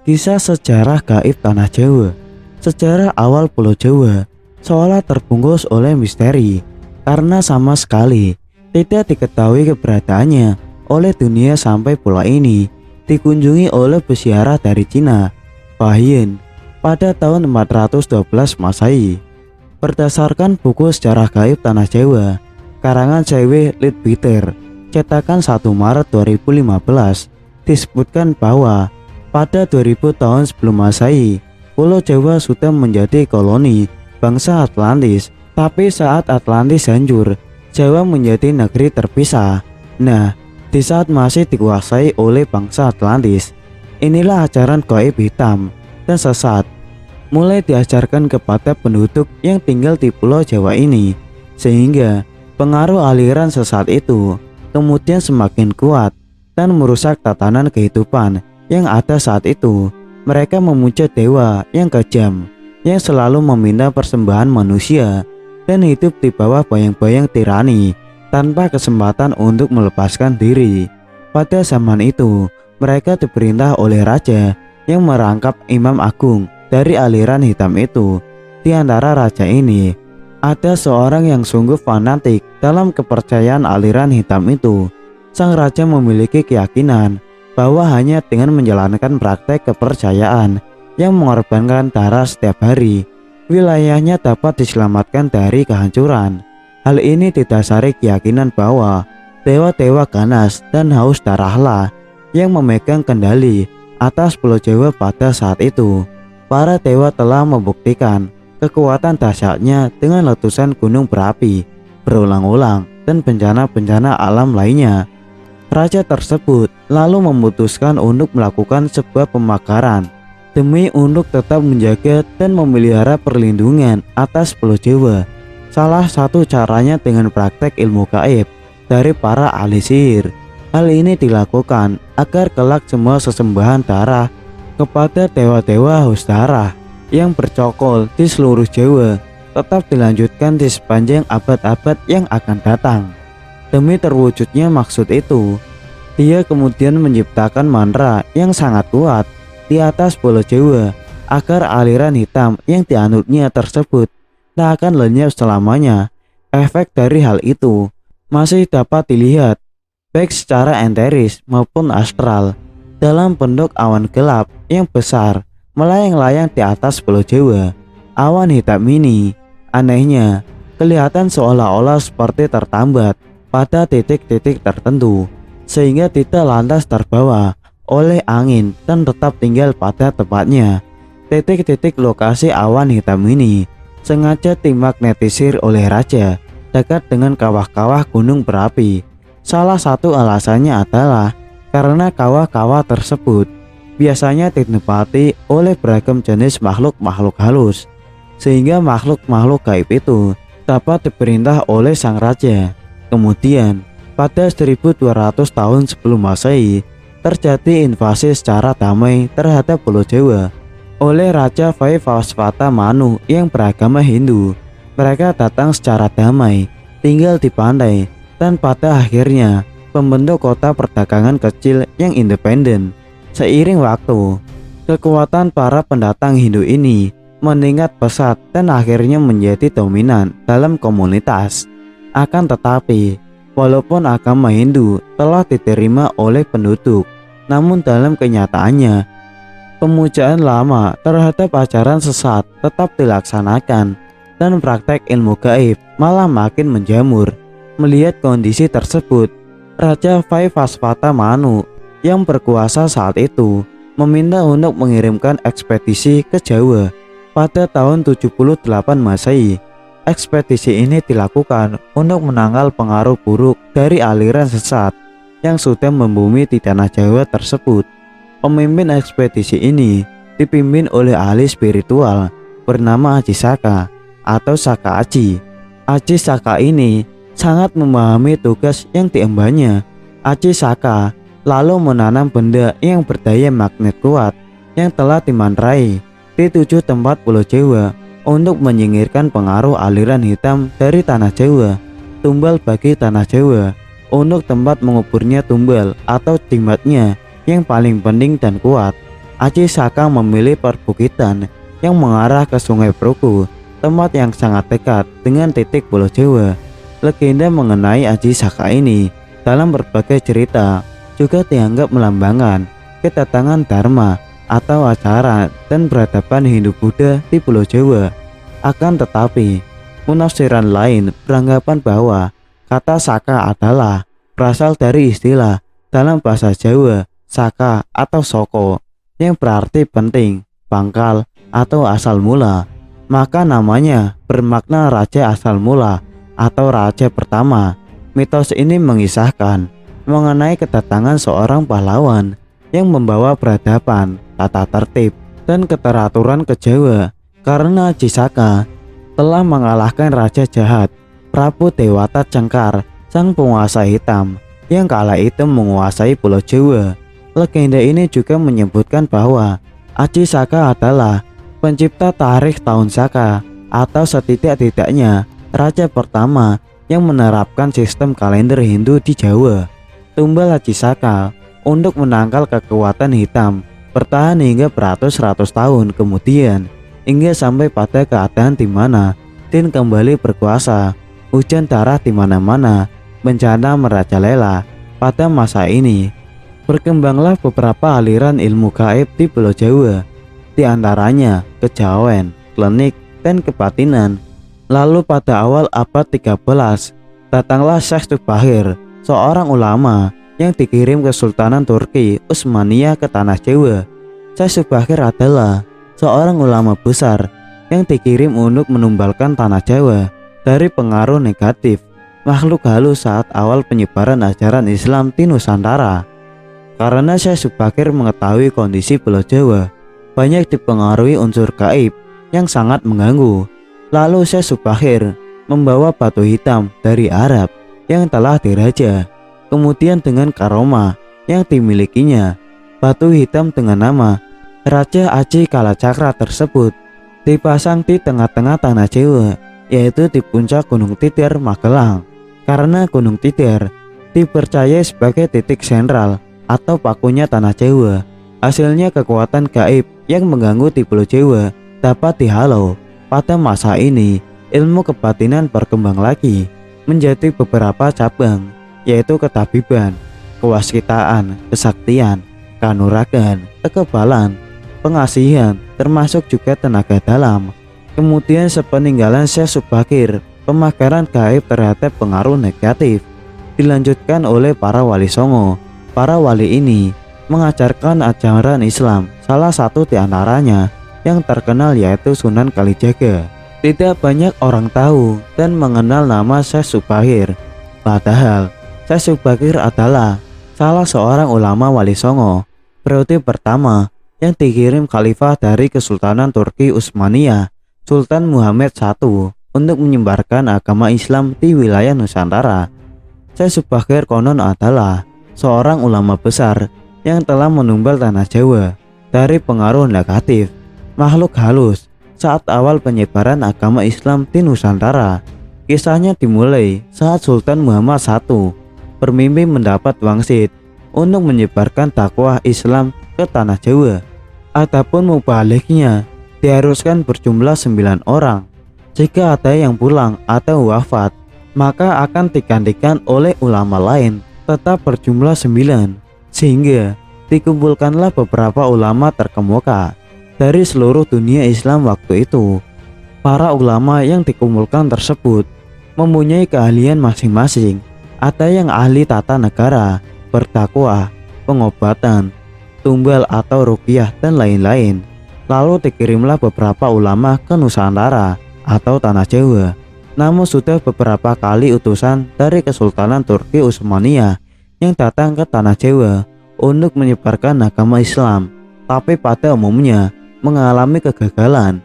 Kisah sejarah gaib Tanah Jawa. Sejarah awal Pulau Jawa seolah terbungkus oleh misteri karena sama sekali tidak diketahui keberadaannya oleh dunia sampai pulau ini dikunjungi oleh peziarah dari Cina, Fahian, pada tahun 412 Masehi. Berdasarkan buku Sejarah Gaib Tanah Jawa karangan C.W. Leadbeater cetakan 1 Maret 2015 disebutkan bahwa pada 2000 tahun sebelum Masehi, Pulau Jawa sudah menjadi koloni bangsa Atlantis. Tapi saat Atlantis hancur, Jawa menjadi negeri terpisah. Nah, di saat masih dikuasai oleh bangsa Atlantis, inilah ajaran gaib hitam dan sesat mulai diajarkan kepada penduduk yang tinggal di Pulau Jawa ini, sehingga pengaruh aliran sesat itu kemudian semakin kuat dan merusak tatanan kehidupan yang ada saat itu. Mereka memuja dewa yang kejam yang selalu meminta persembahan manusia dan hidup di bawah bayang-bayang tirani tanpa kesempatan untuk melepaskan diri. Pada zaman itu, mereka diperintah oleh raja yang merangkap imam agung dari aliran hitam itu. Di antara raja ini, ada seorang yang sungguh fanatik dalam kepercayaan aliran hitam itu. Sang raja memiliki keyakinan bahwa hanya dengan menjalankan praktek kepercayaan yang mengorbankan darah setiap hari, wilayahnya dapat diselamatkan dari kehancuran. Hal ini didasari keyakinan bahwa dewa-dewa ganas dan haus darahlah yang memegang kendali atas Pulau Jawa pada saat itu. Para dewa telah membuktikan kekuatan dahsyatnya dengan letusan gunung berapi berulang-ulang dan bencana-bencana alam lainnya. Raja tersebut lalu memutuskan untuk melakukan sebuah pemekaran demi untuk tetap menjaga dan memelihara perlindungan atas Pulau Jawa. Salah satu caranya dengan praktek ilmu gaib dari para ahli sihir. Hal ini dilakukan agar kelak semua sesembahan darah kepada dewa-dewa haus darah yang bercokol di seluruh Jawa tetap dilanjutkan di sepanjang abad-abad yang akan datang. Demi terwujudnya maksud itu, dia kemudian menciptakan mantra yang sangat kuat di atas Pulau Jawa agar aliran hitam yang dianutnya tersebut tak akan lenyap selamanya. Efek dari hal itu masih dapat dilihat baik secara enteris maupun astral dalam bentuk awan gelap yang besar melayang-layang di atas Pulau Jawa. Awan hitam ini anehnya kelihatan seolah-olah seperti tertambat pada titik-titik tertentu, sehingga tidak lantas terbawa oleh angin dan tetap tinggal pada tempatnya. Titik-titik lokasi awan hitam ini sengaja dimagnetisir oleh raja dekat dengan kawah-kawah gunung berapi. Salah satu alasannya adalah karena kawah-kawah tersebut biasanya ditempati oleh beragam jenis makhluk-makhluk halus, sehingga makhluk-makhluk gaib itu dapat diperintah oleh sang raja. Kemudian pada 1200 tahun sebelum Masehi terjadi invasi secara damai terhadap Pulau Jawa oleh Raja Vaivasvata Manu yang beragama Hindu. Mereka datang secara damai, tinggal di pantai, dan pada akhirnya membentuk kota perdagangan kecil yang independen. Seiring waktu, kekuatan para pendatang Hindu ini meningkat pesat dan akhirnya menjadi dominan dalam komunitas. Akan tetapi, walaupun agama Hindu telah diterima oleh penduduk, namun dalam kenyataannya, pemujaan lama terhadap ajaran sesat tetap dilaksanakan dan praktek ilmu gaib malah makin menjamur. Melihat kondisi tersebut, Raja Vaivasvata Manu yang berkuasa saat itu meminta untuk mengirimkan ekspedisi ke Jawa pada tahun 78 Masehi. Ekspedisi ini dilakukan untuk menangkal pengaruh buruk dari aliran sesat yang sudah membumi di tanah Jawa tersebut. Pemimpin ekspedisi ini dipimpin oleh ahli spiritual bernama Aji Saka atau Saka Aji. Aji Saka ini sangat memahami tugas yang diembannya. Aji Saka lalu menanam benda yang berdaya magnet kuat yang telah dimantrai di 7 tempat Pulau Jawa untuk menyingkirkan pengaruh aliran hitam dari tanah Jawa. Tumbal bagi tanah Jawa untuk tempat menguburnya tumbal atau jimatnya yang paling penting dan kuat Aji Saka memilih perbukitan yang mengarah ke Sungai Progo, tempat yang sangat dekat dengan titik Pulau Jawa. Legenda mengenai Aji Saka ini dalam berbagai cerita juga dianggap melambangkan kedatangan Dharma atau acara dan peradaban Hindu-Buddha di Pulau Jawa. Akan tetapi, penafsiran lain beranggapan bahwa kata Saka adalah berasal dari istilah dalam bahasa Jawa Saka atau Soko yang berarti penting, pangkal, atau asal mula. Maka namanya bermakna raja asal mula atau raja pertama. Mitos ini mengisahkan mengenai kedatangan seorang pahlawan yang membawa peradaban, tata tertib, dan keteraturan ke Jawa. Karena Aji Saka telah mengalahkan raja jahat Prabu Dewata Cengkar, sang penguasa hitam yang kala itu menguasai Pulau Jawa. Legenda ini juga menyebutkan bahwa Aji Saka adalah pencipta Tarikh Tahun Saka atau setidak-tidaknya raja pertama yang menerapkan sistem kalender Hindu di Jawa. Tumbal Aji Saka untuk menangkal kekuatan hitam bertahan hingga beratus-ratus tahun kemudian, hingga sampai pada keadaan di mana Din kembali berkuasa. Hujan darah di mana-mana, bencana merajalela. Pada masa ini berkembanglah beberapa aliran ilmu gaib di Pulau Jawa, di antaranya kejawen, klinik, dan kebatinan. Lalu pada awal abad 13, datanglah Syekh Subahir, seorang ulama yang dikirim Kesultanan Turki Utsmaniyah ke tanah Jawa. Syekh Subahir adalah seorang ulama besar yang dikirim untuk menumbalkan tanah Jawa dari pengaruh negatif makhluk halus saat awal penyebaran ajaran Islam di Nusantara. Karena Syekh Subahir mengetahui kondisi Pulau Jawa banyak dipengaruhi unsur gaib yang sangat mengganggu, lalu Syekh Subahir membawa batu hitam dari Arab yang telah diraja. Kemudian dengan karomah yang dimilikinya, batu hitam dengan nama Raja Aji Kalacakra tersebut dipasang di tengah-tengah tanah Jawa, yaitu di puncak Gunung Tidar, Magelang. Karena Gunung Tidar dipercaya sebagai titik sentral atau pakunya tanah Jawa, hasilnya kekuatan gaib yang mengganggu di Pulau Jawa dapat dihalau. Pada masa ini, ilmu kebatinan berkembang lagi menjadi beberapa cabang, yaitu ketabiban, kewaskitaan, kesaktian, kanuragan, kekebalan, pengasihan, termasuk juga tenaga dalam. Kemudian sepeninggalan Syekh Subahir, pemagaran gaib terhadap pengaruh negatif dilanjutkan oleh para wali songo. Para wali ini mengajarkan ajaran Islam, salah satu di antaranya yang terkenal yaitu Sunan Kalijaga. Tidak banyak orang tahu dan mengenal nama Syekh Subahir, padahal Syekh Subahir adalah salah seorang ulama wali songo periode pertama yang dikirim khalifah dari Kesultanan Turki Utsmaniyah, Sultan Muhammad I, untuk menyebarkan agama Islam di wilayah Nusantara. Syekh Subahir konon adalah seorang ulama besar yang telah menumbal tanah Jawa dari pengaruh negatif makhluk halus saat awal penyebaran agama Islam di Nusantara. Kisahnya dimulai saat Sultan Muhammad I bermimpi mendapat wangsit untuk menyebarkan dakwah Islam ke tanah Jawa. Adapun mubaliknya diharuskan berjumlah 9 orang. Jika ada yang pulang atau wafat, maka akan digantikan oleh ulama lain tetap berjumlah 9, sehingga dikumpulkanlah beberapa ulama terkemuka dari seluruh dunia Islam waktu itu. Para ulama yang dikumpulkan tersebut mempunyai keahlian masing-masing. Ada yang ahli tata negara, berdakwah, pengobatan, tumbal atau ruqyah, dan lain-lain. Lalu dikirimlah beberapa ulama ke Nusantara atau tanah Jawa. Namun sudah beberapa kali utusan dari Kesultanan Turki Utsmaniyah yang datang ke tanah Jawa untuk menyebarkan agama Islam, tapi pada umumnya mengalami kegagalan.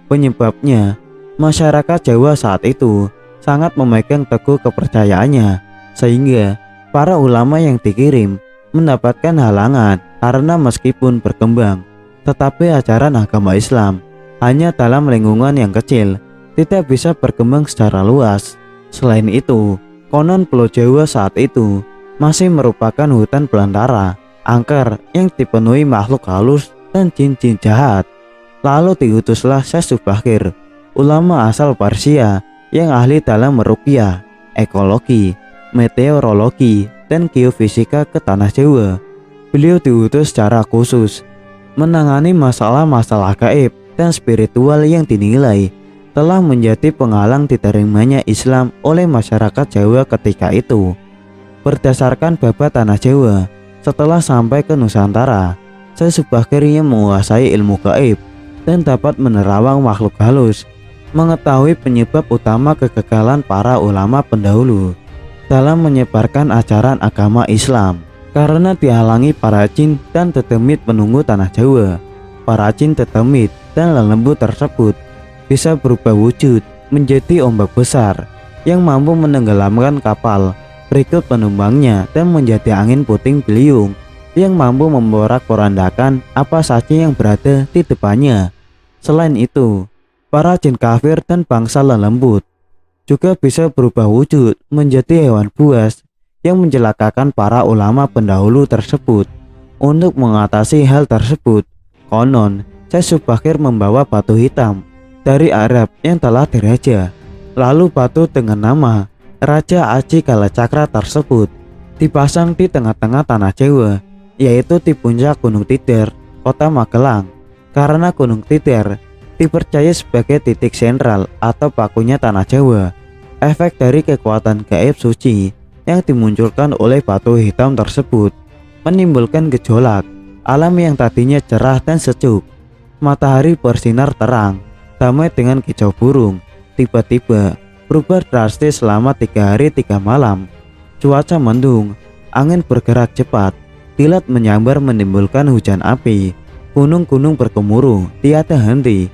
Penyebabnya, masyarakat Jawa saat itu sangat memegang teguh kepercayaannya, sehingga para ulama yang dikirim mendapatkan halangan karena meskipun berkembang, tetapi ajaran agama Islam hanya dalam lingkungan yang kecil, tidak bisa berkembang secara luas. Selain itu, konon Pulau Jawa saat itu masih merupakan hutan belantara, angker yang dipenuhi makhluk halus dan jin-jin jahat. Lalu diutuslah Syekh Subakir, ulama asal Persia yang ahli dalam meruqyah, ekologi, meteorologi, dan geofisika ke tanah Jawa. Beliau diutus secara khusus menangani masalah-masalah gaib dan spiritual yang dinilai telah menjadi penghalang diterimanya Islam oleh masyarakat Jawa ketika itu. Berdasarkan babat tanah Jawa, setelah sampai ke Nusantara, Syekh Subakir yang menguasai ilmu gaib dan dapat menerawang makhluk halus, mengetahui penyebab utama kegagalan para ulama pendahulu dalam menyebarkan ajaran agama Islam. Karena dihalangi para jin dan tetemit penunggu tanah Jawa, para jin tetemit dan lelembut tersebut bisa berubah wujud menjadi ombak besar yang mampu menenggelamkan kapal berikut penumpangnya dan menjadi angin puting beliung yang mampu memporak-porandakan apa saja yang berada di depannya. Selain itu, para jin kafir dan bangsa lelembut juga bisa berubah wujud menjadi hewan buas yang mencelakakan para ulama pendahulu tersebut. Untuk mengatasi hal tersebut, konon Syekh Subakir membawa batu hitam dari Arab yang telah diraja. Lalu batu dengan nama Raja Aji Kalacakra tersebut dipasang di tengah-tengah tanah Jawa, yaitu di puncak Gunung Tidar, kota Magelang. Karena Gunung Tidar dipercaya sebagai titik sentral atau pakunya tanah Jawa, efek dari kekuatan gaib suci yang dimunculkan oleh batu hitam tersebut menimbulkan gejolak alam yang tadinya cerah dan sejuk. Matahari bersinar terang, damai dengan kicau burung, tiba-tiba berubah drastis selama 3 hari 3 malam. Cuaca mendung, angin bergerak cepat, kilat menyambar menimbulkan hujan api, gunung-gunung bergemuruh tiada henti.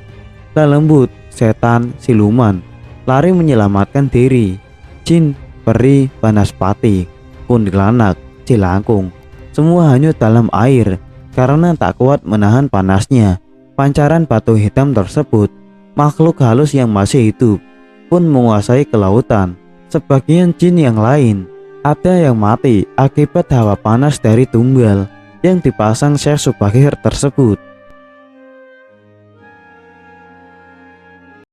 Lelembut, setan, siluman lari menyelamatkan diri. Jin, peri, banaspati, kuntilanak, cilangkung semua hanyut dalam air karena tak kuat menahan panasnya pancaran batu hitam tersebut. Makhluk halus yang masih hidup pun menguasai kelautan. Sebagian jin yang lain ada yang mati akibat hawa panas dari tumbal yang dipasang Syekh Subakir tersebut.